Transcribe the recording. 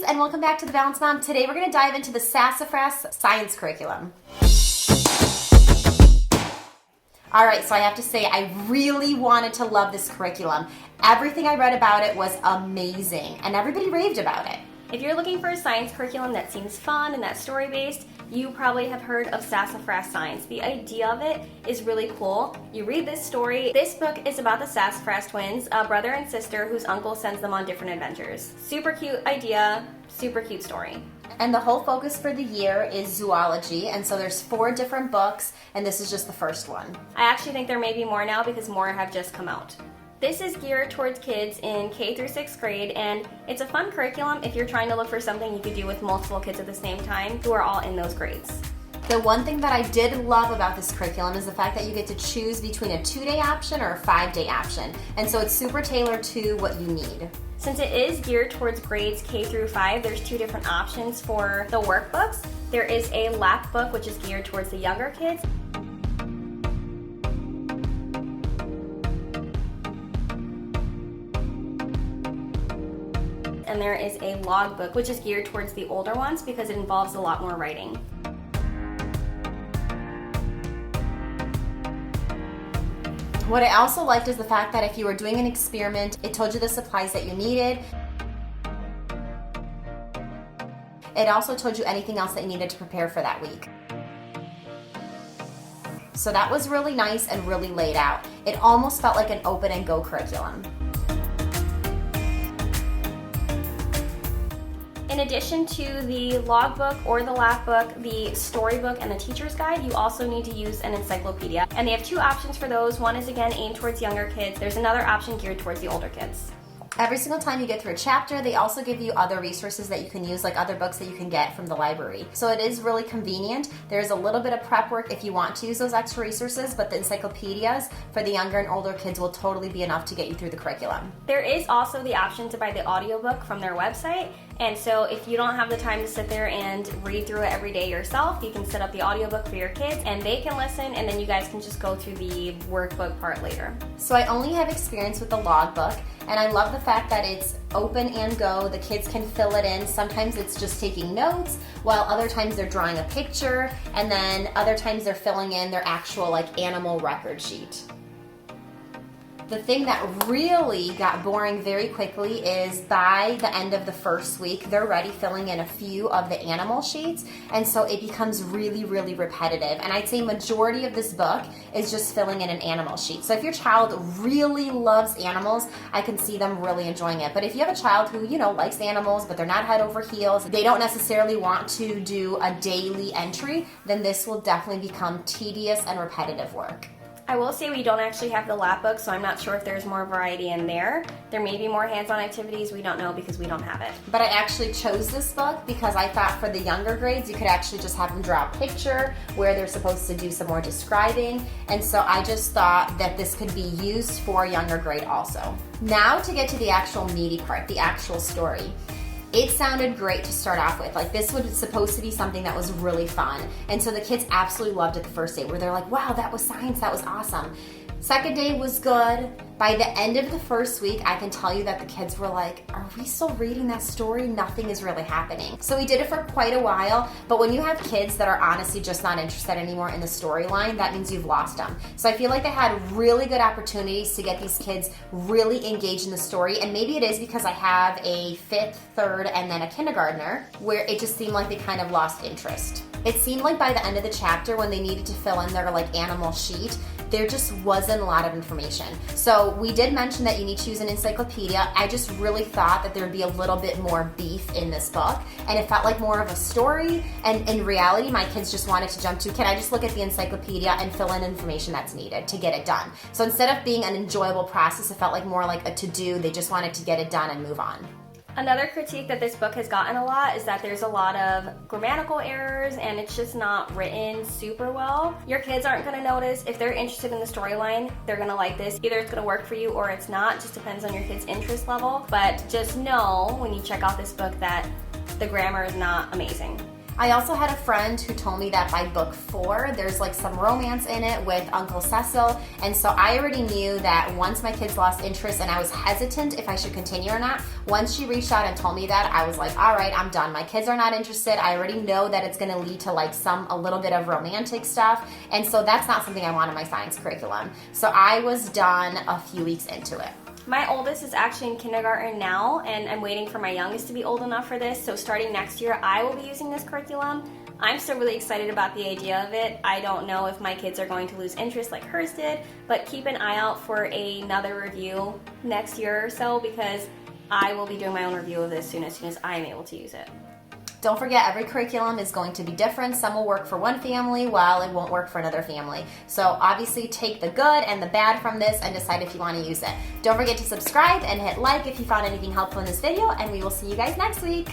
and welcome back to The Balanced Mom. Today we're going to dive into the Sassafras science curriculum. Alright, so I have to say I really wanted to love this curriculum. Everything I read about it was amazing, and everybody raved about it. If you're looking for a science curriculum that seems fun and that's story-based, you probably have heard of Sassafras Science. The idea of it is really cool. You read this story. This book is about the Sassafras twins, a brother and sister whose uncle sends them on different adventures. Super cute idea, super cute story. And the whole focus for the year is zoology, and so there's 4 different books, and this is just the first one. I actually think there may be more now because more have just come out. This is geared towards kids in K through 6th grade, and it's a fun curriculum if you're trying to look for something you could do with multiple kids at the same time who are all in those grades. The one thing that I did love about this curriculum is the fact that you get to choose between a 2-day option or a 5-day option, and so it's super tailored to what you need. Since it is geared towards grades K through 5, there's 2 different options for the workbooks. There is a lap book, which is geared towards the younger kids. And there is a log book, which is geared towards the older ones because it involves a lot more writing. What I also liked is the fact that if you were doing an experiment, it told you the supplies that you needed. It also told you anything else that you needed to prepare for that week. So that was really nice and really laid out. It almost felt like an open and go curriculum. In addition to the logbook or the lap book, the storybook, and the teacher's guide, you also need to use an encyclopedia. And they have 2 options for those. One is again aimed towards younger kids. There's another option geared towards the older kids. Every single time you get through a chapter, they also give you other resources that you can use, like other books that you can get from the library. So it is really convenient. There's a little bit of prep work if you want to use those extra resources, but the encyclopedias for the younger and older kids will totally be enough to get you through the curriculum. There is also the option to buy the audiobook from their website. And so if you don't have the time to sit there and read through it every day yourself, you can set up the audiobook for your kids and they can listen, and then you guys can just go through the workbook part later. So I only have experience with the logbook, and I love the fact that it's open and go. The kids can fill it in. Sometimes it's just taking notes, while other times they're drawing a picture, and then other times they're filling in their actual animal record sheet. The thing that really got boring very quickly is by the end of the first week, they're already filling in a few of the animal sheets, and so it becomes really, really repetitive. And I'd say majority of this book is just filling in an animal sheet. So if your child really loves animals, I can see them really enjoying it. But if you have a child who, likes animals, but they're not head over heels, they don't necessarily want to do a daily entry, then this will definitely become tedious and repetitive work. I will say we don't actually have the lap book, so I'm not sure if there's more variety in there. There may be more hands-on activities, we don't know because we don't have it. But I actually chose this book because I thought for the younger grades, you could actually just have them draw a picture where they're supposed to do some more describing. And so I just thought that this could be used for a younger grade also. Now to get to the actual meaty part, the actual story. It sounded great to start off with. This was supposed to be something that was really fun. And so the kids absolutely loved it the first day, where they're like, wow, that was science, that was awesome. Second day was good. By the end of the first week, I can tell you that the kids were like, are we still reading that story? Nothing is really happening. So we did it for quite a while, but when you have kids that are honestly just not interested anymore in the storyline, that means you've lost them. So I feel like they had really good opportunities to get these kids really engaged in the story, and maybe it is because I have a 5th, 3rd, and then a kindergartner, where it just seemed like they kind of lost interest. It seemed like by the end of the chapter, when they needed to fill in their animal sheet, there just wasn't a lot of information. So we did mention that you need to use an encyclopedia. I just really thought that there'd be a little bit more beef in this book, and it felt like more of a story, and in reality, my kids just wanted to jump to, can I just look at the encyclopedia and fill in information that's needed to get it done? So instead of being an enjoyable process, it felt like more like a to-do. They just wanted to get it done and move on. Another critique that this book has gotten a lot is that there's a lot of grammatical errors and it's just not written super well. Your kids aren't going to notice. If they're interested in the storyline, they're going to like this. Either it's going to work for you or it's not. It just depends on your kid's interest level. But just know when you check out this book that the grammar is not amazing. I also had a friend who told me that by book 4, there's like some romance in it with Uncle Cecil. And so I already knew that once my kids lost interest and I was hesitant if I should continue or not, once she reached out and told me that, I was like, all right, I'm done. My kids are not interested. I already know that it's gonna lead to like a little bit of romantic stuff. And so that's not something I want in my science curriculum. So I was done a few weeks into it. My oldest is actually in kindergarten now, and I'm waiting for my youngest to be old enough for this, so starting next year, I will be using this curriculum. I'm still really excited about the idea of it. I don't know if my kids are going to lose interest like hers did, but keep an eye out for another review next year or so, because I will be doing my own review of this as soon as I am able to use it. Don't forget, every curriculum is going to be different. Some will work for one family while it won't work for another family. So obviously take the good and the bad from this and decide if you want to use it. Don't forget to subscribe and hit like if you found anything helpful in this video, and we will see you guys next week.